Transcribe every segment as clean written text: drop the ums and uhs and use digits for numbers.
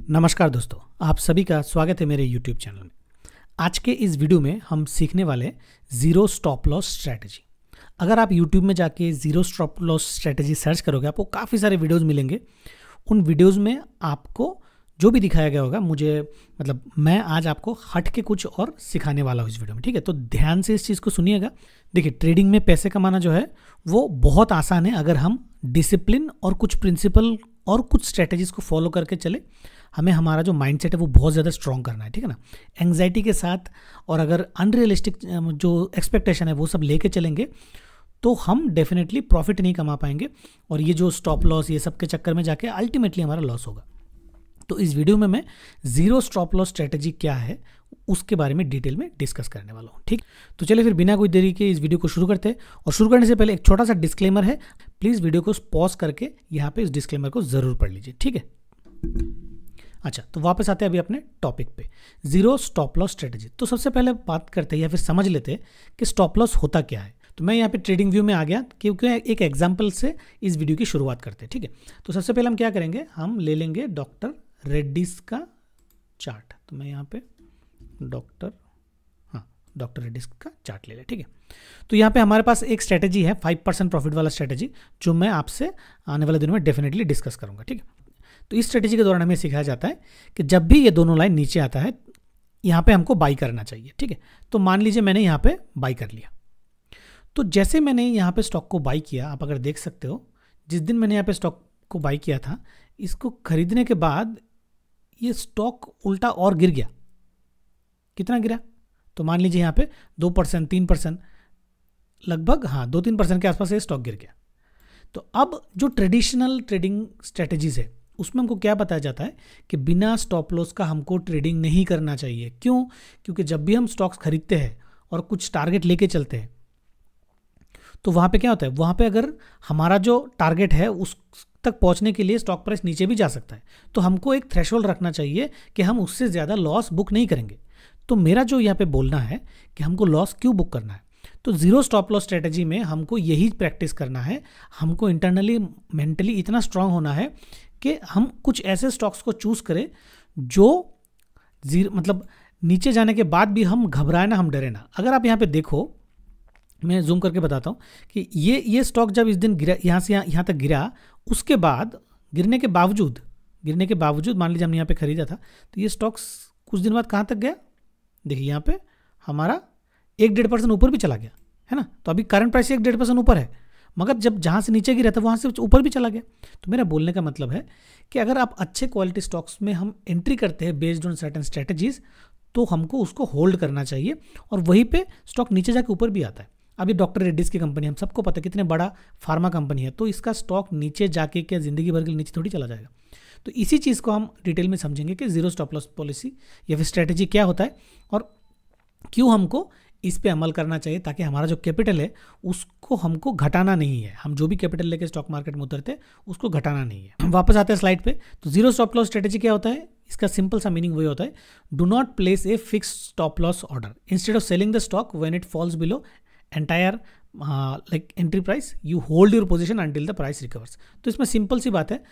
नमस्कार दोस्तों, आप सभी का स्वागत है मेरे YouTube चैनल में। आज के इस वीडियो में हम सीखने वाले ज़ीरो स्टॉप लॉस स्ट्रैटेजी। अगर आप YouTube में जाके zero stop loss strategy search करोगे आपको काफ़ी सारे वीडियोस मिलेंगे। उन वीडियोस में आपको जो भी दिखाया गया होगा मैं आज आपको हट के कुछ और सिखाने वाला हूँ इस वीडियो में, ठीक है। तो ध्यान से इस चीज़ को सुनिएगा। देखिए, ट्रेडिंग में पैसे कमाना जो है वो बहुत आसान है अगर हम डिसिप्लिन और कुछ प्रिंसिपल और कुछ स्ट्रैटेजीज को फॉलो करके चले। हमें हमारा जो माइंडसेट है वो बहुत ज़्यादा स्ट्रॉन्ग करना है, ठीक है ना। एंग्जाइटी के साथ और अगर अनरियलिस्टिक जो एक्सपेक्टेशन है वो सब लेके चलेंगे तो हम डेफिनेटली प्रॉफिट नहीं कमा पाएंगे और ये जो स्टॉप लॉस ये सब के चक्कर में जाके अल्टीमेटली हमारा लॉस होगा। तो इस वीडियो में मैं ज़ीरो स्टॉप लॉस स्ट्रैटेजी क्या है उसके बारे में डिटेल में डिस्कस करने वाला हूँ, ठीक। तो चलिए फिर बिना कोई देरी के इस वीडियो को शुरू करते हैं। और शुरू करने से पहले एक छोटा सा डिस्क्लेमर है, प्लीज़ वीडियो को पॉज करके यहाँ पे इस डिस्क्लेमर को ज़रूर पढ़ लीजिए, ठीक है। अच्छा, तो वापस आते हैं अभी अपने टॉपिक पे, ज़ीरो स्टॉप लॉस स्ट्रैटेजी। तो सबसे पहले बात करते हैं या फिर समझ लेते हैं कि स्टॉप लॉस होता क्या है। तो मैं यहाँ पे ट्रेडिंग व्यू में आ गया क्योंकि एक एग्जांपल से इस वीडियो की शुरुआत करते हैं, ठीक है। तो सबसे पहले हम क्या करेंगे, हम ले लेंगे डॉक्टर रेड्डीज का चार्ट। तो मैं यहाँ पे डॉक्टर रेड्डीज का चार्ट ले लें, ठीक है। तो यहाँ पे हमारे पास एक स्ट्रैटेजी है 5% प्रॉफिट वाला स्ट्रैटेजी, जो मैं आपसे आने वाले दिनों में डेफिनेटली डिस्कस करूँगा, ठीक है। तो इस स्ट्रेटेजी के दौरान हमें सिखाया जाता है कि जब भी ये दोनों लाइन नीचे आता है यहाँ पे हमको बाई करना चाहिए, ठीक है। तो मान लीजिए मैंने यहाँ पे बाई कर लिया। तो जैसे मैंने यहाँ पे स्टॉक को बाई किया, आप अगर देख सकते हो जिस दिन मैंने यहाँ पे स्टॉक को बाई किया था, इसको खरीदने के बाद ये स्टॉक उल्टा और गिर गया। कितना गिरा? तो मान लीजिए यहाँ पे 2%, 3%, लगभग 2-3% के आसपास ये स्टॉक गिर गया। तो अब जो ट्रेडिशनल ट्रेडिंग स्ट्रेटेजीज है उसमें हमको क्या बताया जाता है कि बिना स्टॉप लॉस का हमको ट्रेडिंग नहीं करना चाहिए। क्यों? क्योंकि जब भी हम स्टॉक्स खरीदते हैं और कुछ टारगेट लेके चलते हैं तो वहाँ पे क्या होता है, वहाँ पे अगर हमारा जो टारगेट है उस तक पहुँचने के लिए स्टॉक प्राइस नीचे भी जा सकता है। तो हमको एक थ्रेशोल्ड रखना चाहिए कि हम उससे ज़्यादा लॉस बुक नहीं करेंगे। तो मेरा जो यहाँ पे बोलना है कि हमको लॉस क्यों बुक करना है, तो ज़ीरो स्टॉप लॉस स्ट्रेटेजी में हमको यही प्रैक्टिस करना है। हमको इंटरनली मेंटली इतना स्ट्रांग होना है कि हम कुछ ऐसे स्टॉक्स को चूज़ करें जो नीचे जाने के बाद भी हम घबराए ना, हम डरे ना। अगर आप यहाँ पे देखो, मैं जूम करके बताता हूँ कि ये स्टॉक जब इस दिन गिरा, यहाँ से यहाँ तक गिरा, उसके बाद गिरने के बावजूद मान लीजिए हमने यहाँ पे खरीदा था, तो ये स्टॉक्स कुछ दिन बाद कहाँ तक गया, देखिए यहाँ पे हमारा 1-1.5% ऊपर भी चला गया, है ना। तो अभी करंट प्राइस 1-1.5% ऊपर है, मगर जब जहाँ से नीचे गिरा था वहाँ से ऊपर भी चला गया। तो मेरा बोलने का मतलब है कि अगर आप अच्छे क्वालिटी स्टॉक्स में हम एंट्री करते हैं बेस्ड ऑन सर्टेन स्ट्रेटजीज, तो हमको उसको होल्ड करना चाहिए और वहीं पे स्टॉक नीचे जाके ऊपर भी आता है। अभी डॉक्टर रेड्डीज की कंपनी, हम सबको पता है कितने बड़ा फार्मा कंपनी है, तो इसका स्टॉक नीचे जाके क्या ज़िंदगी भर के लिए नीचे थोड़ी चला जाएगा। तो इसी चीज़ को हम डिटेल में समझेंगे कि ज़ीरो स्टॉप लॉस पॉलिसी या फिर स्ट्रेटेजी क्या होता है और क्यों हमको इस पे अमल करना चाहिए, ताकि हमारा जो कैपिटल है उसको हमको घटाना नहीं है। हम जो भी कैपिटल लेके स्टॉक मार्केट में उतरते हैं उसको घटाना नहीं है। वापस आते हैं स्लाइड पे। तो जीरो स्टॉप लॉस स्ट्रेटेजी क्या होता है, इसका सिंपल सा मीनिंग वही होता है, do not place a fix stop loss order instead of selling the stock when it falls below entire entry price, you hold your position until the price recovers. तो इसमें सिंपल सी बात है,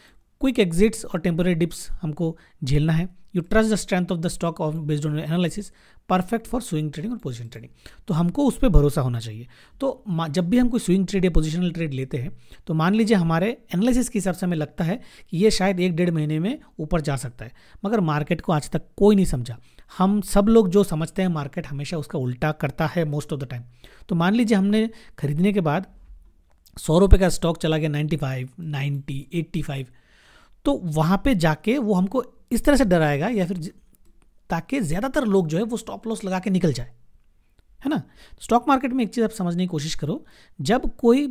quick exits और temporary dips हमको झेलना है। You trust the strength of the stock of based on analysis, perfect for swing trading और position trading. तो हमको उस पर भरोसा होना चाहिए। तो जब भी हम कोई स्विंग ट्रेड या पोजीशनल ट्रेड लेते हैं तो मान लीजिए हमारे एनालिसिस के हिसाब से हमें लगता है कि ये शायद 1-1.5 महीने में ऊपर जा सकता है, मगर मार्केट को आज तक कोई नहीं समझा। हम सब लोग जो समझते हैं मार्केट हमेशा उसका उल्टा करता है मोस्ट ऑफ द टाइम। तो मान लीजिए हमने खरीदने के बाद 100 रुपये का स्टॉक चला गया 95, 90, 85, तो वहाँ पे जाके वो हमको इस तरह से डराएगा या फिर ताकि ज़्यादातर लोग जो है वो स्टॉप लॉस लगा के निकल जाए, है ना। स्टॉक मार्केट में एक चीज़ आप समझने की कोशिश करो, जब कोई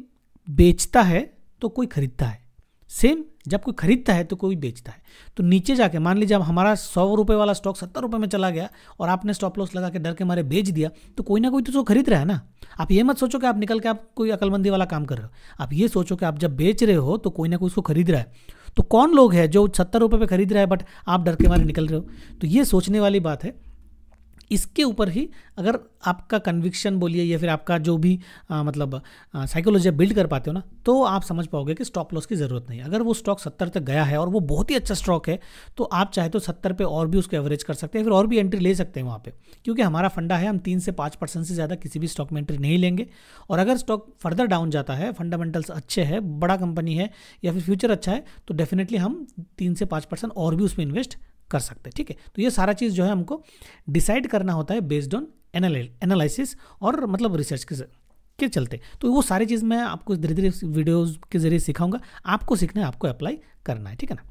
बेचता है तो कोई खरीदता है, सेम जब कोई खरीदता है तो कोई बेचता है। तो नीचे जाके मान लीजिए अब हमारा 100 रुपये वाला स्टॉक 70 रुपये में चला गया और आपने स्टॉप लॉस लगा के डर के मारे बेच दिया, तो कोई ना कोई तो खरीद रहा है ना। आप ये मत सोचो कि आप निकल के आप कोई अकलमंदी वाला काम कर रहे हो, आप ये सोचो कि आप जब बेच रहे हो तो कोई ना कोई उसको खरीद रहा है। तो कौन लोग है जो 70 रुपये पे खरीद रहा है बट आप डर के मारे निकल रहे हो। तो ये सोचने वाली बात है इसके ऊपर ही अगर आपका कन्विक्शन बोलिए या फिर आपका जो भी मतलब साइकोलॉजी बिल्ड कर पाते हो ना, तो आप समझ पाओगे कि स्टॉप लॉस की ज़रूरत नहीं। अगर वो स्टॉक 70 तक गया है और वो बहुत ही अच्छा स्टॉक है, तो आप चाहे तो 70 पे और भी उसको एवरेज कर सकते हैं, फिर और भी एंट्री ले सकते हैं वहाँ पे, क्योंकि हमारा फंडा है हम 3 से 5% से ज़्यादा किसी भी स्टॉक में एंट्री नहीं लेंगे। और अगर स्टॉक फर्दर डाउन जाता है, फंडामेंटल्स अच्छे हैं, बड़ा कंपनी है या फिर फ्यूचर अच्छा है, तो डेफिनेटली हम 3 से 5% और भी उसमें इन्वेस्ट कर सकते हैं। ठीक है, तो ये सारा चीज़ जो है हमको डिसाइड करना होता है बेस्ड ऑन एनालिसिस और मतलब रिसर्च के चलते। तो वो सारी चीज़ मैं आपको धीरे धीरे वीडियोज़ के जरिए सिखाऊंगा, आपको सीखना है, आपको अप्लाई करना है। ठीक है ना।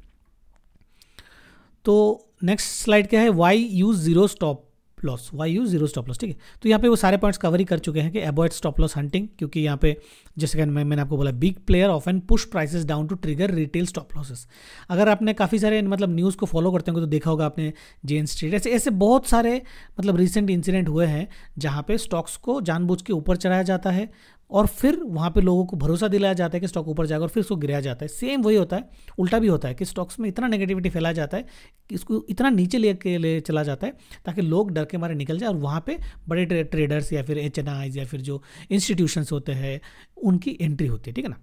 तो नेक्स्ट स्लाइड क्या है, why use zero stop loss, why use zero stop loss. ठीक है, तो यहाँ पे वो सारे पॉइंट्स कवर ही कर चुके हैं कि अवॉइड स्टॉप लॉस हंटिंग, क्योंकि यहाँ पे जैसे कि मैंने आपको बोला big player often push prices down to trigger retail stop losses. अगर आपने काफ़ी सारे मतलब न्यूज़ को फॉलो करते होंगे तो देखा होगा आपने जेन स्ट्रीट, ऐसे बहुत सारे मतलब रिसेंट इंसिडेंट हुए हैं जहाँ पे स्टॉक्स को जानबूझ के ऊपर चढ़ाया जाता है और फिर वहाँ पे लोगों को भरोसा दिलाया जाता है कि स्टॉक ऊपर जाएगा और फिर उसको गिराया जाता है। सेम वही होता है, उल्टा भी होता है कि स्टॉक्स में इतना नेगेटिविटी फैलाया जाता है कि इसको इतना नीचे ले चला जाता है ताकि लोग डर के मारे निकल जाए और वहाँ पे बड़े ट्रेडर्स या फिर HNIs या फिर जो इंस्टीट्यूशंस होते हैं उनकी एंट्री होती है। ठीक है ना।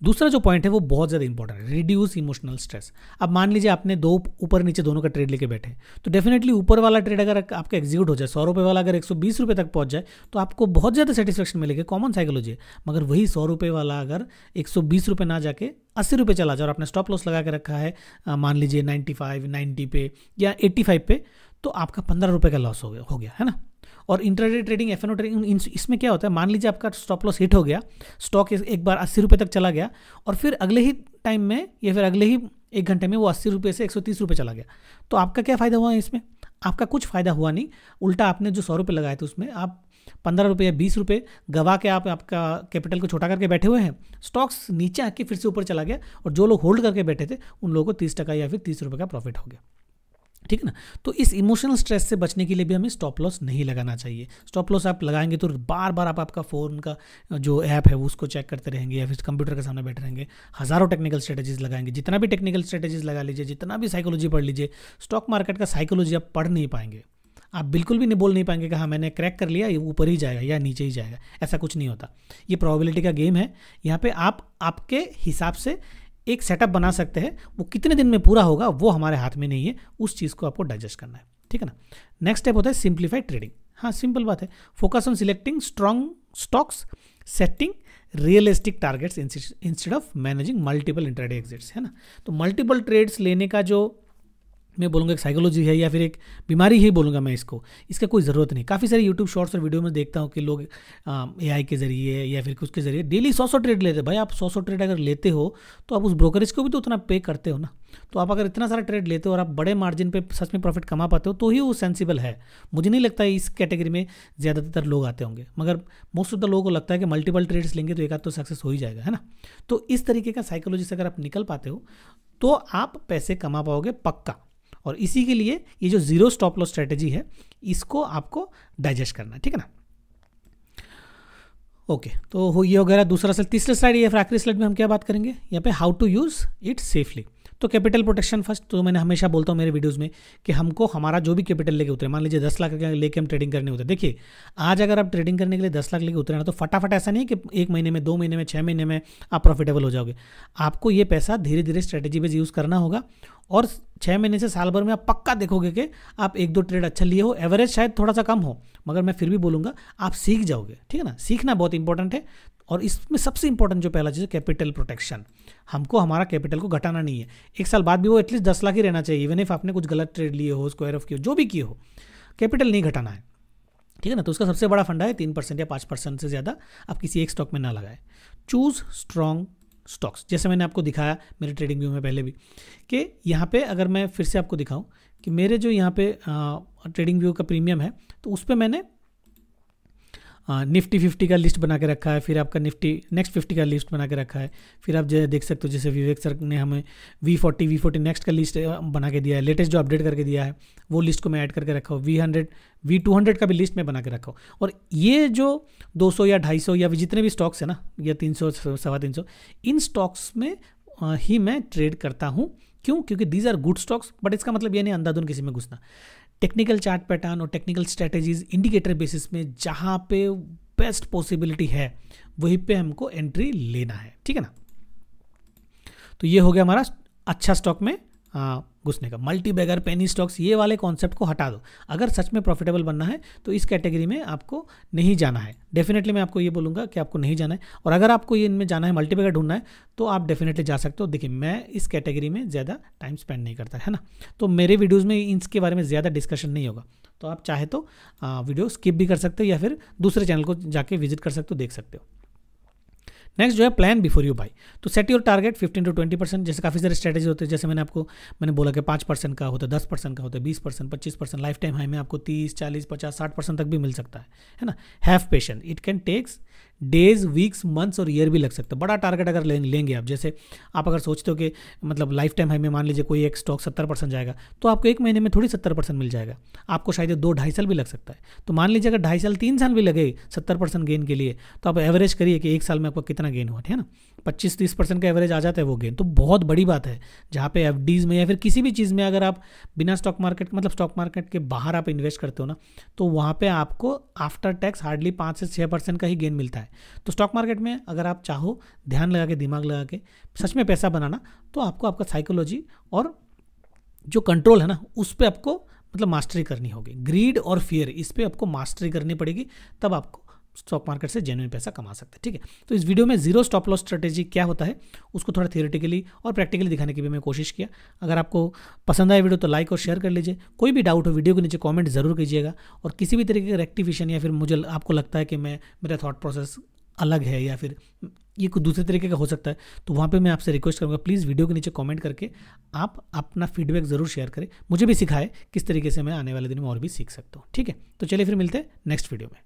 दूसरा जो पॉइंट है वो बहुत ज़्यादा इंपॉर्टेंट है, रिड्यूस इमोशनल स्ट्रेस। अब मान लीजिए आपने दो ऊपर नीचे दोनों का ट्रेड लेके बैठे, तो डेफिनेटली ऊपर वाला ट्रेड अगर आपका एग्जीक्यूट हो जाए, 100 रुपये वाला अगर 120 रुपये तक पहुंच जाए तो आपको बहुत ज़्यादा सेटिस्फेक्शन मिलेगी, कॉमन साइकोलॉजी है। मगर वही 100 रुपये वाला अगर 120 रुपये ना जाके 80 रुपये चला जाए और आपने स्टॉप लॉस लगा के रखा है मान लीजिए 95, 90 पे या 85 पे, तो आपका 15 रुपये का लॉस हो गया है ना। और इंट्राडे ट्रेडिंग, F&O ट्रेडिंग, इसमें क्या होता है, मान लीजिए आपका स्टॉप लॉस हिट हो गया, स्टॉक एक बार 80 रुपये तक चला गया और फिर अगले ही टाइम में या फिर अगले ही 1 घंटे में वो 80 रुपये से 130 रुपये चला गया, तो आपका क्या फ़ायदा हुआ इसमें? आपका कुछ फ़ायदा हुआ नहीं, उल्टा आपने जो 100 रुपये लगाए थे उसमें आप 15 रुपये या 20 रुपये गवा के आप आपका कैपिटल को छोटा करके बैठे हुए हैं। स्टॉक्स नीचे आके फिर से ऊपर चला गया और जो लोग होल्ड करके बैठे थे उन लोगों को 30% या फिर 30 रुपये का प्रॉफिट हो गया। ठीक है ना। तो इस इमोशनल स्ट्रेस से बचने के लिए भी हमें स्टॉप लॉस नहीं लगाना चाहिए। स्टॉप लॉस आप लगाएंगे तो बार बार आप आपका फ़ोन का जो ऐप है वो उसको चेक करते रहेंगे या फिर कंप्यूटर के सामने बैठे रहेंगे, हज़ारों टेक्निकल स्ट्रेटजीज लगाएंगे। जितना भी टेक्निकल स्ट्रेटजीज लगा लीजिए, जितना भी साइकोलॉजी पढ़ लीजिए, स्टॉक मार्केट का साइकोलॉजी आप पढ़ नहीं पाएंगे। आप बिल्कुल भी नहीं बोल नहीं पाएंगे कि हाँ मैंने क्रैक कर लिया, ये ऊपर ही जाएगा या नीचे ही जाएगा, ऐसा कुछ नहीं होता। ये प्रोबेबिलिटी का गेम है। यहाँ पे आप आपके हिसाब से एक सेटअप बना सकते हैं, वो कितने दिन में पूरा होगा वो हमारे हाथ में नहीं है, उस चीज़ को आपको डाइजेस्ट करना है। ठीक है ना। नेक्स्ट स्टेप होता है सिंप्लीफाइड ट्रेडिंग। हाँ सिंपल बात है, focus on selecting strong stocks, setting realistic targets instead of managing multiple intraday exits, है ना। तो मल्टीपल ट्रेड्स लेने का जो मैं बोलूँगा एक साइकोलॉजी है या फिर एक बीमारी ही बोलूँगा मैं इसको, इसका कोई ज़रूरत नहीं। काफ़ी सारे यूट्यूब शॉर्ट्स और वीडियो में देखता हूँ कि लोग AI के ज़रिए या फिर कुछ के ज़रिए डेली 100 ट्रेड लेते हैं। भाई आप 100 ट्रेड अगर लेते हो तो आप उस ब्रोकरेज को भी तो उतना पे करते हो ना। तो आप अगर इतना सारा ट्रेड लेते हो और आप बड़े मार्जिन पे सच में प्रॉफिट कमा पाते हो तो ही वो सेंसिबल है। मुझे नहीं लगता है इस कैटेगरी में ज़्यादातर लोग आते होंगे, मगर मोस्ट ऑफ द लोगों को लगता है कि मल्टीपल ट्रेड्स लेंगे तो एक आध तो सक्सेस हो ही जाएगा, है ना। तो इस तरीके का साइकोलॉजी से अगर आप निकल पाते हो तो आप पैसे कमा पाओगे पक्का। और इसी के लिए ये जो जीरो स्टॉप लॉस स्ट्रेटेजी है इसको आपको डाइजेस्ट करना है। ठीक है ना। ओके, तो ये वगैरह दूसरा स्लाइड। तीसरा स्लाइड या फिर आखिरी स्लाइड में हम क्या बात करेंगे यहाँ पे, how to use it safely. तो कैपिटल प्रोटेक्शन फर्स्ट। तो मैंने हमेशा बोलता हूँ मेरे वीडियोस में कि हमको हमारा जो भी कैपिटल लेके उतरे, मान लीजिए 10 लाख लेके हम ट्रेडिंग करने उतरे। देखिए आज अगर आप ट्रेडिंग करने के लिए 10 लाख लेके उतरे ना तो फटाफट ऐसा नहीं है कि 1 महीने में, 2 महीने में, 6 महीने में आप प्रॉफिटेबल हो जाओगे। आपको ये पैसा धीरे धीरे स्ट्रेटेजी बेस यूज़ करना होगा और 6 महीने से साल भर में आप पक्का देखोगे कि आप 1-2 ट्रेड अच्छा लिए हो। एवरेज शायद थोड़ा सा कम हो, मगर मैं फिर भी बोलूँगा आप सीख जाओगे। ठीक है ना। सीखना बहुत इंपॉर्टेंट है और इसमें सबसे इंपॉर्टेंट जो पहला चीज़ है कैपिटल प्रोटेक्शन। हमको हमारा कैपिटल को घटाना नहीं है। 1 साल बाद भी वो एटलीस्ट 10 लाख ही रहना चाहिए, इवन इफ आपने कुछ गलत ट्रेड लिए हो, स्क्वायर ऑफ किए हो, जो भी किए हो, कैपिटल नहीं घटाना है। ठीक है ना। तो उसका सबसे बड़ा फंडा है 3% या 5% से ज़्यादा आप किसी एक स्टॉक में ना लगाए। चूज़ स्ट्रॉन्ग स्टॉक्स, जैसे मैंने आपको दिखाया मेरे ट्रेडिंग व्यू में पहले भी, कि यहाँ पे अगर मैं फिर से आपको दिखाऊं कि मेरे जो यहाँ पे ट्रेडिंग व्यू का प्रीमियम है तो उस पर मैंने निफ्टी 50 का लिस्ट बना के रखा है, फिर आपका निफ्टी नेक्स्ट 50 का लिस्ट बना के रखा है, फिर आप जो देख सकते हो जैसे विवेक सर ने हमें V40 नेक्स्ट का लिस्ट बना के दिया है, लेटेस्ट जो अपडेट करके दिया है वो लिस्ट को मैं ऐड करके रखा हूँ। V200 का भी लिस्ट में बना के रखा हूँ। और ये जो 200 या 250 या जितने भी स्टॉक्स है ना, या 300, 350, इन स्टॉक्स में ही मैं ट्रेड करता हूँ। क्यों? क्योंकि these are good stocks. But इसका मतलब ये नहीं अंधाधुन किसी में घुसना। टेक्निकल चार्ट पैटर्न और टेक्निकल स्ट्रेटेजीज इंडिकेटर बेसिस में जहाँ पे बेस्ट पॉसिबिलिटी है वहीं पे हमको एंट्री लेना है, ठीक है ना। तो ये हो गया हमारा अच्छा स्टॉक में घुसने का। मल्टी बैगर, पेनी स्टॉक्स, ये वाले कॉन्सेप्ट को हटा दो। अगर सच में प्रॉफिटेबल बनना है तो इस कैटेगरी में आपको नहीं जाना है। डेफिनेटली मैं आपको ये बोलूँगा कि आपको नहीं जाना है, और अगर आपको ये इनमें जाना है, मल्टी बैगर ढूंढना है, तो आप डेफिनेटली जा सकते हो। देखिए मैं इस कैटेगरी में ज़्यादा टाइम स्पेंड नहीं करता है ना, तो मेरे वीडियोज़ में इसके बारे में ज़्यादा डिस्कशन नहीं होगा। तो आप चाहे तो वीडियो स्किप भी कर सकते हो या फिर दूसरे चैनल को जाके विजिट कर सकते हो, देख सकते हो। नेक्स्ट जो है प्लान बिफोर यू बाई। तो सेट योर टारगेट 15 to 20%। जैसे काफ़ी सारे स्ट्रेटेजी होते हैं, जैसे मैंने बोला कि 5% का होता है, 10% का होता है, 20%, 25%, लाइफ टाइम हाई में आपको 30, 40, 50, 60% तक भी मिल सकता है ना। Have patience, it can takes days, weeks, months और ईयर भी लग सकता है। बड़ा टारगेट अगर लेंगे आप, जैसे आप अगर सोचते हो कि मतलब लाइफ टाइम हाई में मान लीजिए कोई एक स्टॉक 70% जाएगा, तो आपको एक महीने में थोड़ी 70% मिल जाएगा, आपको शायद 2-2.5 साल भी लग सकता है। तो मान लीजिए अगर 2.5 साल 3 साल भी लगे 70% गेन के लिए, तो आप एवरेज करिए कि एक साल में आपको कितना गेन हुआ है ना। 25-30% का एवरेज आ जाता है वो गेन, तो बहुत बड़ी बात है। जहाँ पे एफडीज में या फिर किसी भी चीज़ में अगर आप बिना स्टॉक मार्केट मतलब स्टॉक मार्केट के बाहर आप इन्वेस्ट करते हो ना, तो वहाँ पे आपको आफ्टर टैक्स हार्डली 5 से 6% का ही गेन मिलता है। तो स्टॉक मार्केट में अगर आप चाहो ध्यान लगा के, दिमाग लगा के सच में पैसा बनाना, तो आपको आपका साइकोलॉजी और जो कंट्रोल है ना उस पर आपको मतलब मास्टरी करनी होगी। ग्रीड और फियर, इस पर आपको मास्टरी करनी पड़ेगी, तब आपको स्टॉक मार्केट से जेन्युइन पैसा कमा सकते हैं, ठीक है। तो इस वीडियो में जीरो स्टॉप लॉस स्ट्रेटेजी क्या होता है उसको थोड़ा थियोरेटिकली और प्रैक्टिकली दिखाने की भी मैं कोशिश किया। अगर आपको पसंद आए वीडियो तो लाइक और शेयर कर लीजिए। कोई भी डाउट हो वीडियो के नीचे कमेंट जरूर कीजिएगा, और किसी भी तरीके का रेक्टिफिकेशन या फिर मुझे आपको लगता है कि मेरा थॉट प्रोसेस अलग है या फिर ये कुछ दूसरे तरीके का हो सकता है, तो वहाँ पे मैं आपसे रिक्वेस्ट करूँगा प्लीज़ वीडियो के नीचे कमेंट करके आप अपना फीडबैक ज़रूर शेयर करें, मुझे भी सिखाए किस तरीके से मैं आने वाले दिन में और भी सीख सकता हूँ, ठीक है। तो चलिए फिर मिलते हैं नेक्स्ट वीडियो में।